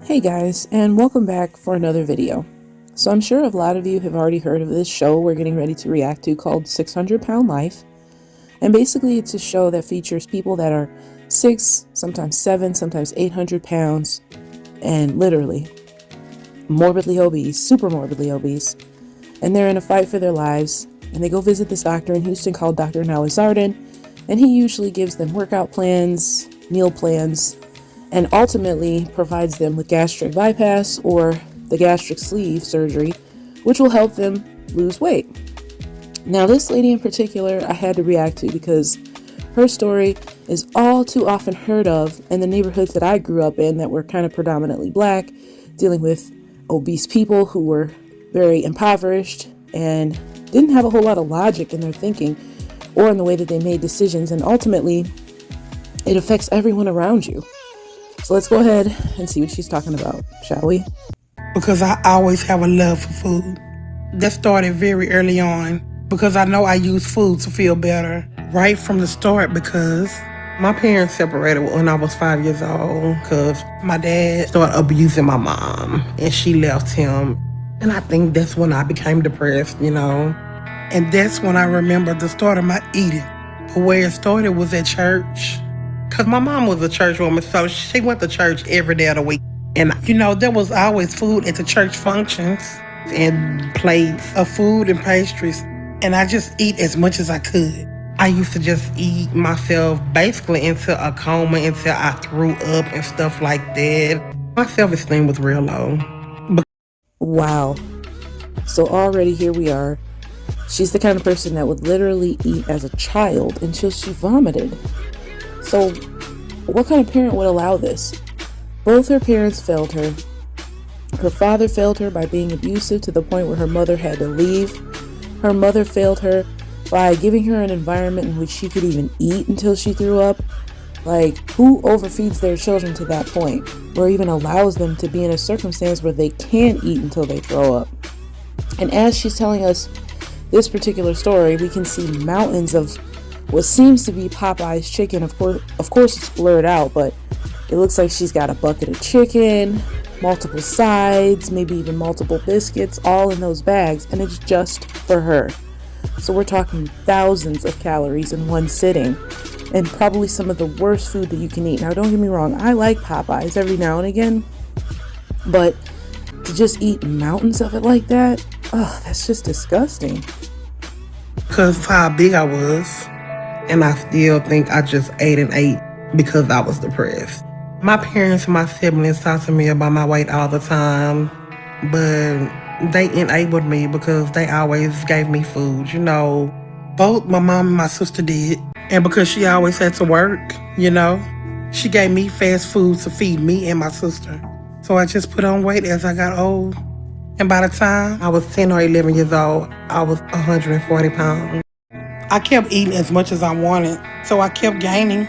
Hey guys, and welcome back for another video. So I'm sure a lot of you have already heard of this show we're getting ready to react to called 600 Pound Life. And basically it's a show that features people that are 6, sometimes 7, sometimes 800 pounds, and literally morbidly obese, super morbidly obese. And they're in a fight for their lives, and they go visit this doctor in Houston called Dr. Nowazardan, and he usually gives them workout plans, meal plans, and ultimately provides them with gastric bypass or the gastric sleeve surgery, which will help them lose weight. Now, this lady in particular I had to react to because her story is all too often heard of in the neighborhoods that I grew up in that were kind of predominantly black, dealing with obese people who were very impoverished and didn't have a whole lot of logic in their thinking or in the way that they made decisions, and ultimately it affects everyone around you. So let's go ahead and see what she's talking about, shall we? Because I always have a love for food. That started very early on because I know I use food to feel better right from the start, because my parents separated when I was 5 years old because my dad started abusing my mom and she left him. And I think that's when I became depressed, And that's when I remember the start of my eating. But where it started was at church. Because my mom was a church woman, so she went to church every day of the week. And, there was always food at the church functions and plates of food and pastries. And I just eat as much as I could. I used to just eat myself basically into a coma until I threw up and stuff like that. My self-esteem was real low. Wow. So already here we are. She's the kind of person that would literally eat as a child until she vomited. So what kind of parent would allow this? Both her parents failed her. Her father failed her by being abusive to the point where her mother had to leave. Her mother failed her by giving her an environment in which she could even eat until she threw up. Like, who overfeeds their children to that point, or even allows them to be in a circumstance where they can eat until they throw up? And as she's telling us this particular story, we can see mountains of what seems to be Popeye's chicken. Of course it's blurred out, but it looks like she's got a bucket of chicken, multiple sides, maybe even multiple biscuits, all in those bags, and it's just for her. So we're talking thousands of calories in one sitting, and probably some of the worst food that you can eat. Now, don't get me wrong, I like Popeyes every now and again, but to just eat mountains of it like that, that's just disgusting. Because of how big I was. And I still think I just ate and ate because I was depressed. My parents and my siblings talk to me about my weight all the time, but they enabled me because they always gave me food, Both my mom and my sister did. And because she always had to work, she gave me fast food to feed me and my sister. So I just put on weight as I got old. And by the time I was 10 or 11 years old, I was 140 pounds. I kept eating as much as I wanted, so I kept gaining.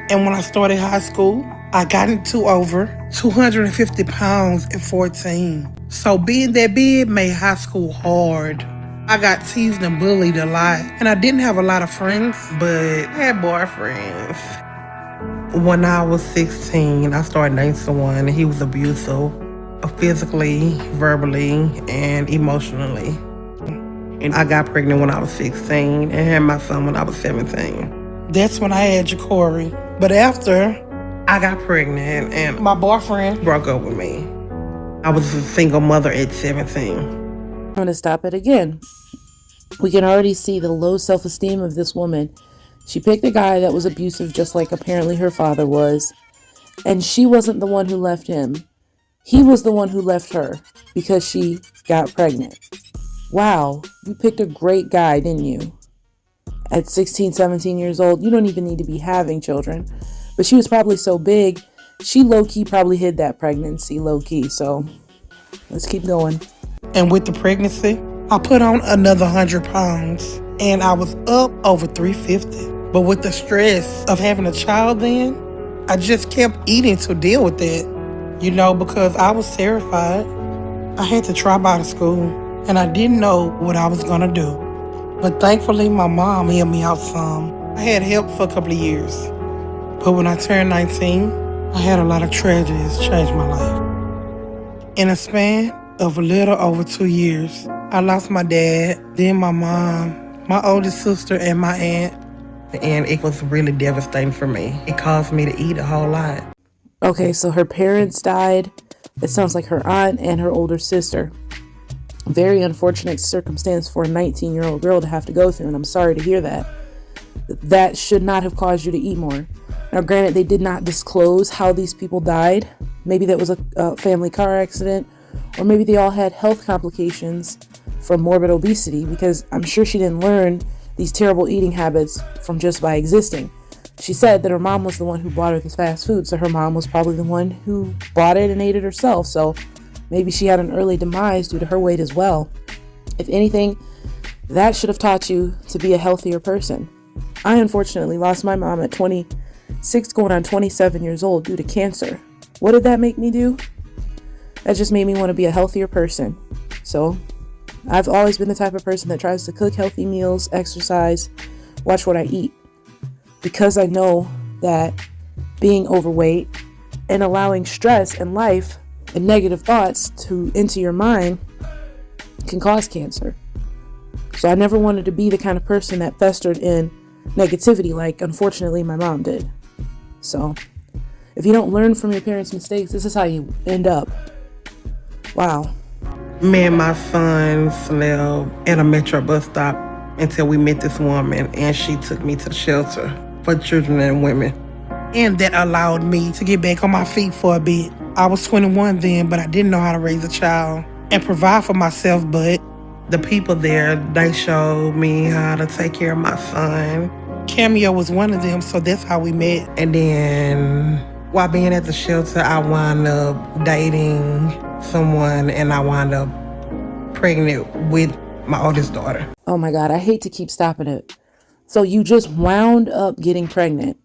And when I started high school, I got into over 250 pounds at 14. So being that big made high school hard. I got teased and bullied a lot. And I didn't have a lot of friends, but I had boyfriends. When I was 16, I started dating someone, and he was abusive, physically, verbally, and emotionally. And I got pregnant when I was 16 and had my son when I was 17. That's when I had Ja'Cory. But after I got pregnant and my boyfriend broke up with me, I was a single mother at 17. I'm going to stop it again. We can already see the low self-esteem of this woman. She picked a guy that was abusive just like apparently her father was. And she wasn't the one who left him. He was the one who left her because she got pregnant. Wow, you picked a great guy, didn't you? At 16, 17 years old, you don't even need to be having children. But she was probably so big, she low-key probably hid that pregnancy low-key. So let's keep going. And with the pregnancy, I put on another 100 pounds. And I was up over 350. But with the stress of having a child then, I just kept eating to deal with that. Because I was terrified. I had to drop out of school. And I didn't know what I was gonna do. But thankfully, my mom helped me out some. I had help for a couple of years. But when I turned 19, I had a lot of tragedies change my life. In a span of a little over 2 years, I lost my dad, then my mom, my oldest sister, and my aunt. And it was really devastating for me. It caused me to eat a whole lot. Okay, so her parents died. It sounds like her aunt and her older sister. Very unfortunate circumstance for a 19-year-old girl to have to go through, and I'm sorry to hear that. That should not have caused you to eat more. Now, granted, they did not disclose how these people died. Maybe that was a family car accident, or maybe they all had health complications from morbid obesity, because I'm sure she didn't learn these terrible eating habits from just by existing. She said that her mom was the one who bought her this fast food, so her mom was probably the one who bought it and ate it herself. So maybe she had an early demise due to her weight as well. If anything, that should have taught you to be a healthier person. I unfortunately lost my mom at 26 going on 27 years old due to cancer. What did that make me do? That just made me want to be a healthier person. So I've always been the type of person that tries to cook healthy meals, exercise, watch what I eat. Because I know that being overweight and allowing stress in life and negative thoughts to into your mind can cause cancer. So I never wanted to be the kind of person that festered in negativity like unfortunately my mom did. So if you don't learn from your parents' mistakes, this is how you end up. Wow. Me and my son slept at a metro bus stop until we met this woman, and she took me to the shelter for children and women. And that allowed me to get back on my feet for a bit. I was 21 then, but I didn't know how to raise a child and provide for myself. But the people there, they showed me how to take care of my son. Cameo was one of them, so that's how we met. And then while being at the shelter, I wound up dating someone, and I wound up pregnant with my oldest daughter. Oh my God, I hate to keep stopping it. So you just wound up getting pregnant.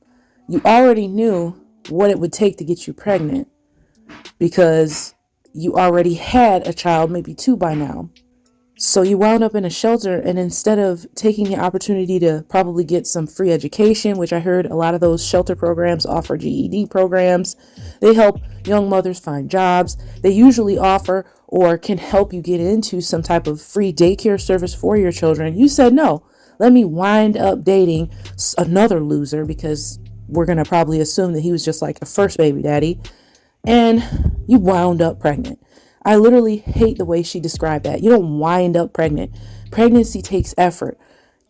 You already knew what it would take to get you pregnant because you already had a child, maybe 2 by now. So you wound up in a shelter, and instead of taking the opportunity to probably get some free education, which I heard a lot of those shelter programs offer GED programs, they help young mothers find jobs. They usually offer or can help you get into some type of free daycare service for your children. You said, no, let me wind up dating another loser, because we're going to probably assume that he was just like a first baby daddy. And you wound up pregnant. I literally hate the way she described that. You don't wind up pregnant. Pregnancy takes effort.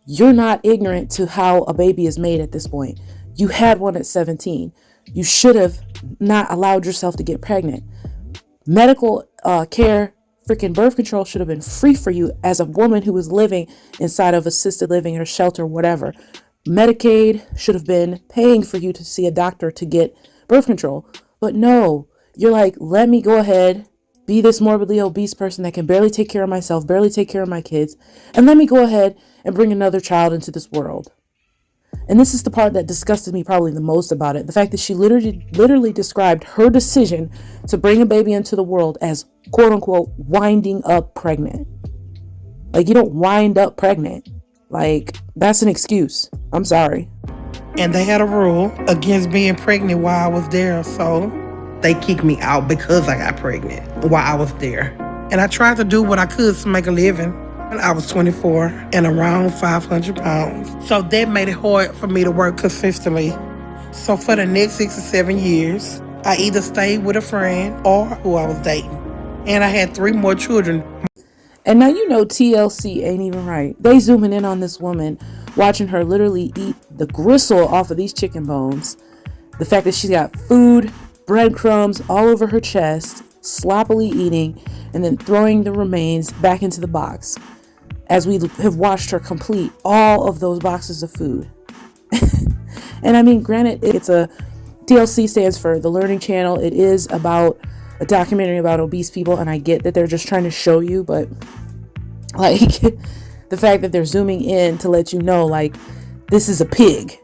You're not ignorant to how a baby is made at this point. You had one at 17. You should have not allowed yourself to get pregnant. Medical care, freaking birth control should have been free for you as a woman who was living inside of assisted living or shelter, whatever. Medicaid should have been paying for you to see a doctor to get birth control. But no, you're like, let me go ahead, be this morbidly obese person that can barely take care of myself, barely take care of my kids, and let me go ahead and bring another child into this world. And this is the part that disgusted me probably the most about it. The fact that she literally described her decision to bring a baby into the world as quote unquote winding up pregnant. Like, you don't wind up pregnant. Like, that's an excuse. I'm sorry. And they had a rule against being pregnant while I was there, so they kicked me out because I got pregnant while I was there. And I tried to do what I could to make a living. I was 24 and around 500 pounds. So that made it hard for me to work consistently. So for the next 6 or 7 years, I either stayed with a friend or who I was dating. And I had 3 more children. And now you know TLC ain't even right. They zooming in on this woman, watching her literally eat the gristle off of these chicken bones. The fact that she's got food, breadcrumbs all over her chest, sloppily eating, and then throwing the remains back into the box. As we have watched her complete all of those boxes of food. And I mean, granted, it's a TLC stands for the Learning Channel. It is about a documentary about obese people, and I get that they're just trying to show you, but like the fact that they're zooming in to let you know, like, this is a pig.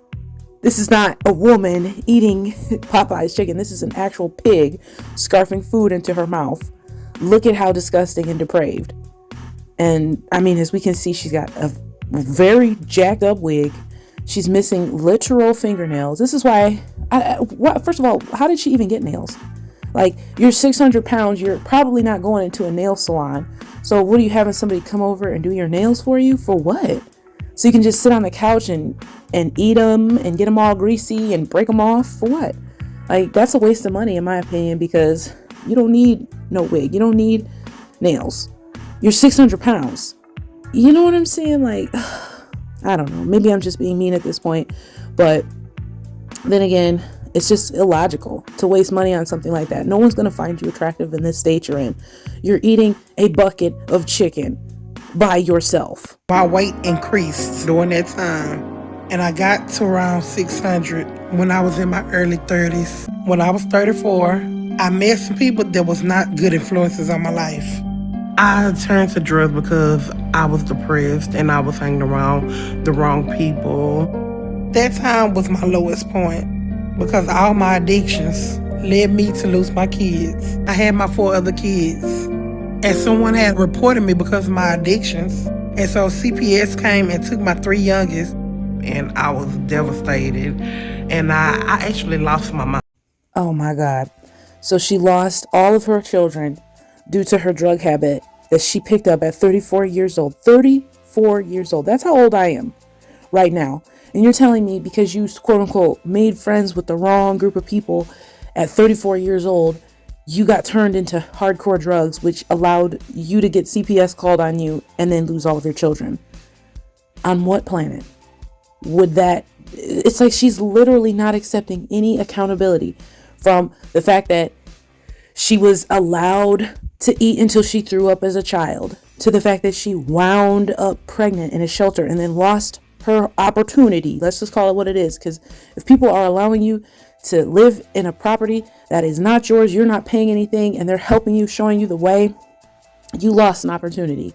This is not a woman eating Popeye's chicken. This is an actual pig scarfing food into her mouth. Look at how disgusting and depraved. And I mean, as we can see, she's got a very jacked up wig. She's missing literal fingernails. This is why, first of all, how did she even get nails? Like, you're 600 pounds, you're probably not going into a nail salon. So what are you having somebody come over and do your nails for you? For what? So you can just sit on the couch and eat them and get them all greasy and break them off? For what? Like, that's a waste of money in my opinion, because you don't need no wig. You don't need nails. You're 600 pounds. You know what I'm saying? Like, I don't know. Maybe I'm just being mean at this point. But then again, it's just illogical to waste money on something like that. No one's going to find you attractive in this state you're in. You're eating a bucket of chicken by yourself. My weight increased during that time. And I got to around 600 when I was in my early 30s. When I was 34, I met some people that was not good influences on my life. I turned to drugs because I was depressed and I was hanging around the wrong people. That time was my lowest point because all my addictions led me to lose my kids. I had my 4 other kids, and someone had reported me because of my addictions. And so CPS came and took my 3 youngest, and I was devastated. And I actually lost my mind. Oh my God. So she lost all of her children due to her drug habit that she picked up at 34 years old. 34 years old. That's how old I am right now. And you're telling me because you, quote unquote, made friends with the wrong group of people at 34 years old, you got turned into hardcore drugs, which allowed you to get CPS called on you and then lose all of your children. On what planet would that? It's like she's literally not accepting any accountability from the fact that she was allowed to eat until she threw up as a child, to the fact that she wound up pregnant in a shelter and then lost her opportunity. Let's just call it what it is. Because if people are allowing you to live in a property that is not yours, you're not paying anything, and they're helping you, showing you the way, you lost an opportunity.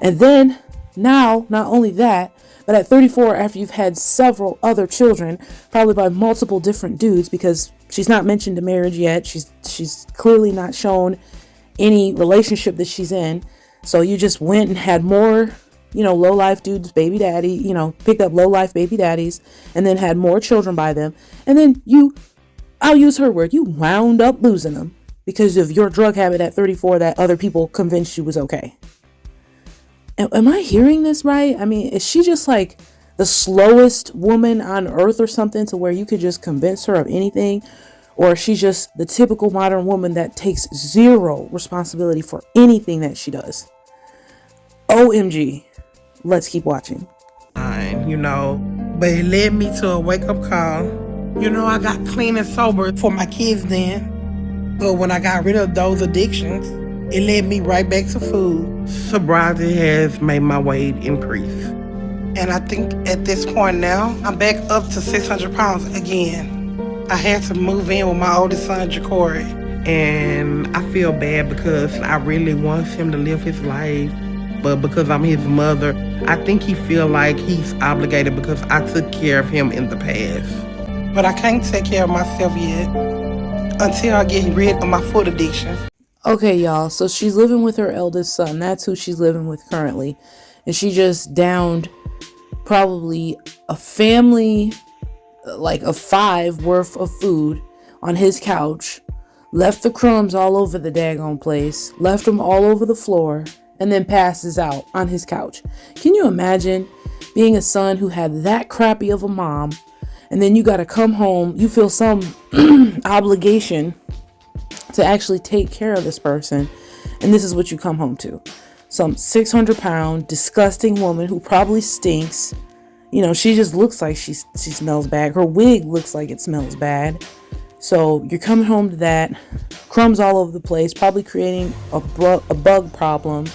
And then now, not only that, but at 34, after you've had several other children, probably by multiple different dudes, because she's not mentioned a marriage yet. She's clearly not shown any relationship that she's in. So you just went and had more, low-life dudes, baby daddy, picked up low-life baby daddies, and then had more children by them. And then I'll use her word, you wound up losing them because of your drug habit at 34 that other people convinced you was okay. Am I hearing this right? I mean, is she just like the slowest woman on earth or something, to where you could just convince her of anything? Or she's just the typical modern woman that takes zero responsibility for anything that she does? OMG. Let's keep watching. But it led me to a wake-up call. I got clean and sober for my kids then. But when I got rid of those addictions, it led me right back to food. Sobriety has made my weight increase. And I think at this point now, I'm back up to 600 pounds again. I had to move in with my oldest son, Jacory. And I feel bad because I really want him to live his life. But because I'm his mother, I think he feel like he's obligated because I took care of him in the past. But I can't take care of myself yet until I get rid of my food addiction. Okay, y'all. So she's living with her eldest son. That's who she's living with currently. And she just downed probably a family like of 5 worth of food on his couch, left the crumbs all over the daggone place, left them all over the floor, and then passes out on his couch. Can you imagine being a son who had that crappy of a mom, and then you got to come home, you feel some obligation to actually take care of this person, and this is what you come home to? Some 600-pound disgusting woman who probably stinks. She just looks like she smells bad. Her wig looks like it smells bad. So you're coming home to that, crumbs all over the place, probably creating a bug problem.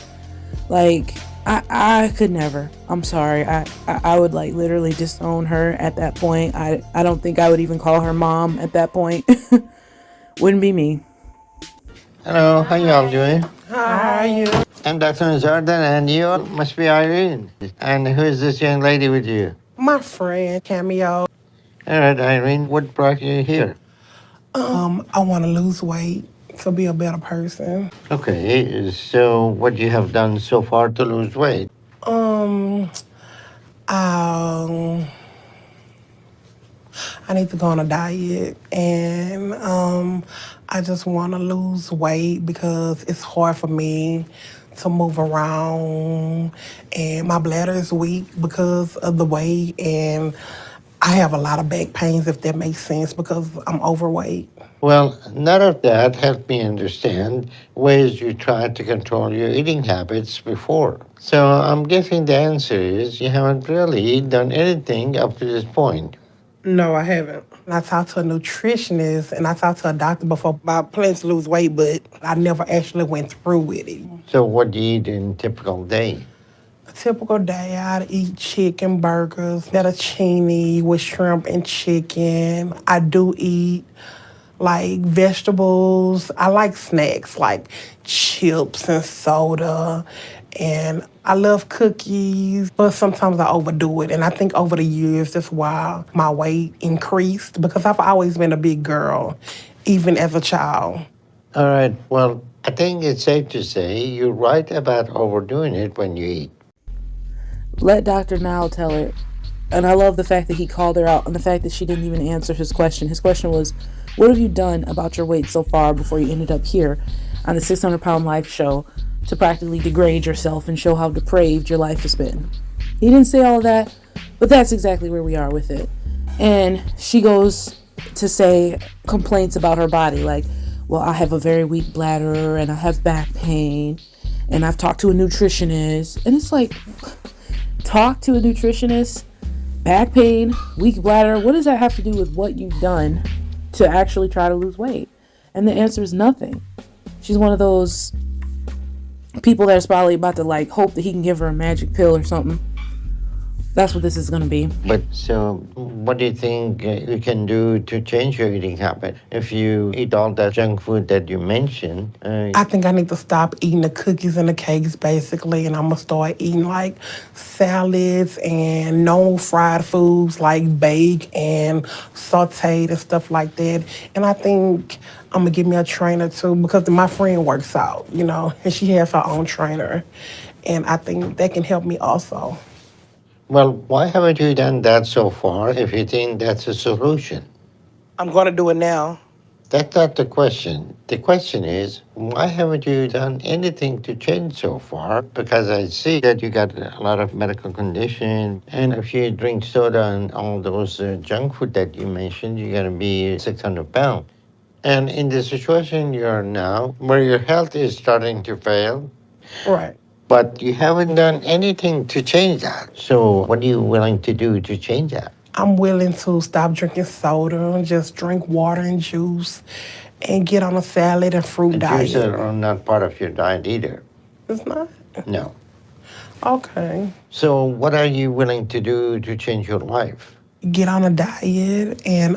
Like, I could never. I'm sorry. I would like literally disown her at that point. I don't think I would even call her mom at that point. Wouldn't be me. Hello, how you all doing? How are you? I'm Dr. Jordan, and you must be Irene. And who is this young lady with you? My friend, Cameo. All right, Irene, what brought you here? I want to lose weight to be a better person. Okay, so what you have done so far to lose weight? I need to go on a diet, and I just want to lose weight because it's hard for me to move around, and my bladder is weak because of the weight, and I have a lot of back pains, if that makes sense, because I'm overweight. Well, none of that helped me understand ways you tried to control your eating habits before. So I'm guessing the answer is you haven't really done anything up to this point. No, I haven't. I talked to a nutritionist and I talked to a doctor before my plans to lose weight, but I never actually went through with it. So what do you eat in a typical day? A typical day, I'd eat chicken burgers, fettuccine with shrimp and chicken. I do eat like vegetables. I like snacks like chips and soda. And I love cookies, but sometimes I overdo it. And I think over the years, that's why my weight increased because I've always been a big girl, even as a child. All right, well, I think it's safe to say you're right about overdoing it when you eat. Let Dr. Now tell it. And I love the fact that he called her out and the fact that she didn't even answer his question. His question was, what have you done about your weight so far before you ended up here on the 600 Pound Life show to practically degrade yourself and show how depraved your life has been? He didn't say all of that, but that's exactly where we are with it. And she goes to say complaints about her body, like, well, I have a very weak bladder and I have back pain and I've talked to a nutritionist. And it's like, talk to a nutritionist, back pain, weak bladder. What does that have to do with what you've done to actually try to lose weight? And the answer is nothing. She's one of those people that's probably about to like hope that he can give her a magic pill or something. That's what this is going to be. But so, what do you think you can do to change your eating habit? If you eat all that junk food that you mentioned, I think I need to stop eating the cookies and the cakes, basically, and I'm going to start eating like salads and no fried foods like baked and sauteed and stuff like that. And I think I'm going to get me a trainer too because my friend works out, and she has her own trainer. And I think that can help me also. well, why haven't you done that so far if you think that's a solution? I'm going to do it now. That's not the question. The question is, why haven't you done anything to change so far? Because I see that you got a lot of medical condition, and if you drink soda and all those junk food that you mentioned, you're going to be 600 pounds. And in the situation you are now, where your health is starting to fail, Right. but you haven't done anything to change that. So what are you willing to do to change that? I'm willing to stop drinking soda and just drink water and juice and get on a salad and fruit And diet. juices are not part of your diet either. It's not? No. Okay. So what are you willing to do to change your life? Get on a diet and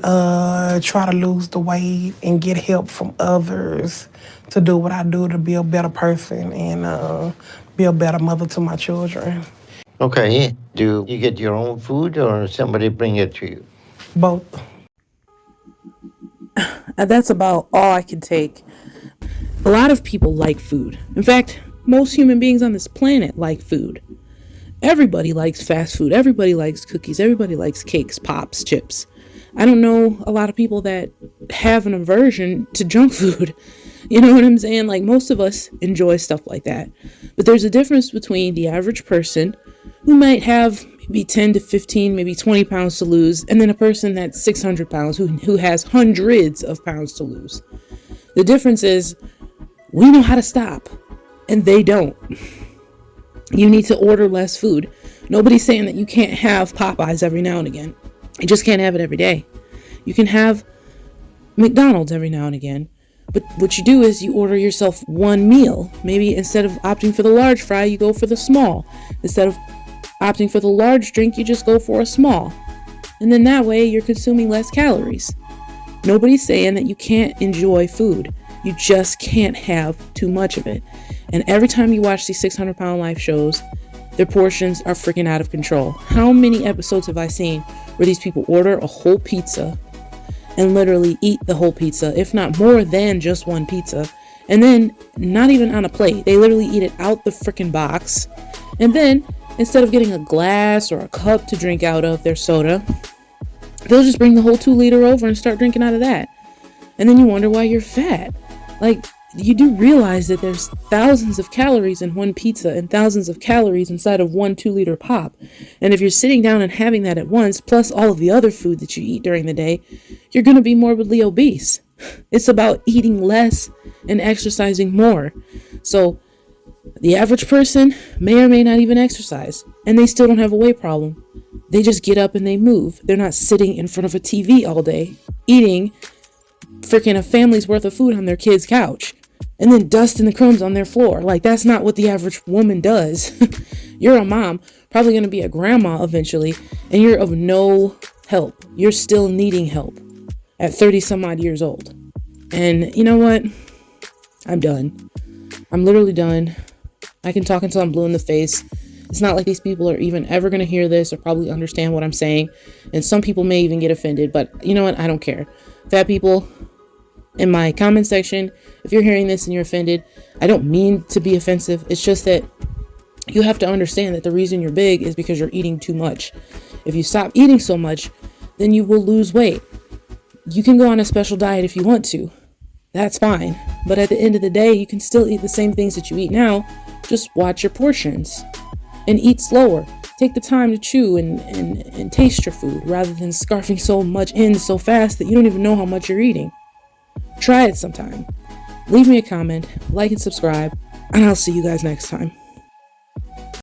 try to lose the weight and get help from others to do what I do to be a better person and be a better mother to my children. Okay. Do you get your own food or somebody bring it to you? Both. And that's about all I can take. A lot of people like food. In fact, most human beings on this planet like food. Everybody likes fast food. Everybody likes cookies. Everybody likes cakes, pops, chips. I don't know a lot of people that have an aversion to junk food. You know what I'm saying? Like, most of us enjoy stuff like that. But there's a difference between the average person who might have maybe 10 to 15, maybe 20 pounds to lose, and then a person that's 600 pounds who has hundreds of pounds to lose. The difference is we know how to stop, and they don't. You need to order less food. Nobody's saying that you can't have Popeyes every now and again. You just can't have it every day. You can have McDonald's every now and again. But what you do is you order yourself one meal. Maybe instead of opting for the large fry, you go for the small. Instead of opting for the large drink, you just go for a small. And then that way you're consuming less calories. Nobody's saying that you can't enjoy food. You just can't have too much of it. And every time you watch these 600 Pound Life shows, their portions are freaking out of control. How many episodes have I seen where these people order a whole pizza and literally eat the whole pizza, if not more than just one pizza, and then not even on a plate. They literally eat it out the freaking box. And then instead of getting a glass or a cup to drink out of their soda, They'll just bring the whole 2 liter over and start drinking out of that. And then you wonder why you're fat. Like, you do realize that there's thousands of calories in one pizza and thousands of calories inside of one 2 liter pop. And if you're sitting down and having that at once, plus all of the other food that you eat during the day, you're going to be morbidly obese. It's about eating less and exercising more. So the average person may or may not even exercise, and they still don't have a weight problem. They just get up and they move. They're not sitting in front of a TV all day, eating freaking a family's worth of food on their kid's couch, and then dusting the crumbs on their floor. Like, that's not what the average woman does. You're a mom, probably going to be a grandma eventually, and you're of no help. You're still needing help at 30 some odd years old. And you know what? I'm done. I'm literally done. I can talk until I'm blue in the face. It's not like these people are even ever going to hear this or probably understand what I'm saying. And some people may even get offended, but you know what? I don't care. Fat people, in my comment section, if you're hearing this and you're offended, I don't mean to be offensive. It's just that you have to understand that the reason you're big is because you're eating too much. If you stop eating so much, then you will lose weight. You can go on a special diet if you want to. That's fine. But at the end of the day, you can still eat the same things that you eat now. Just watch your portions and eat slower. Take the time to chew and taste your food rather than scarfing so much in so fast that you don't even know how much you're eating. Try it sometime. Leave me a comment, like and subscribe, and I'll see you guys next time.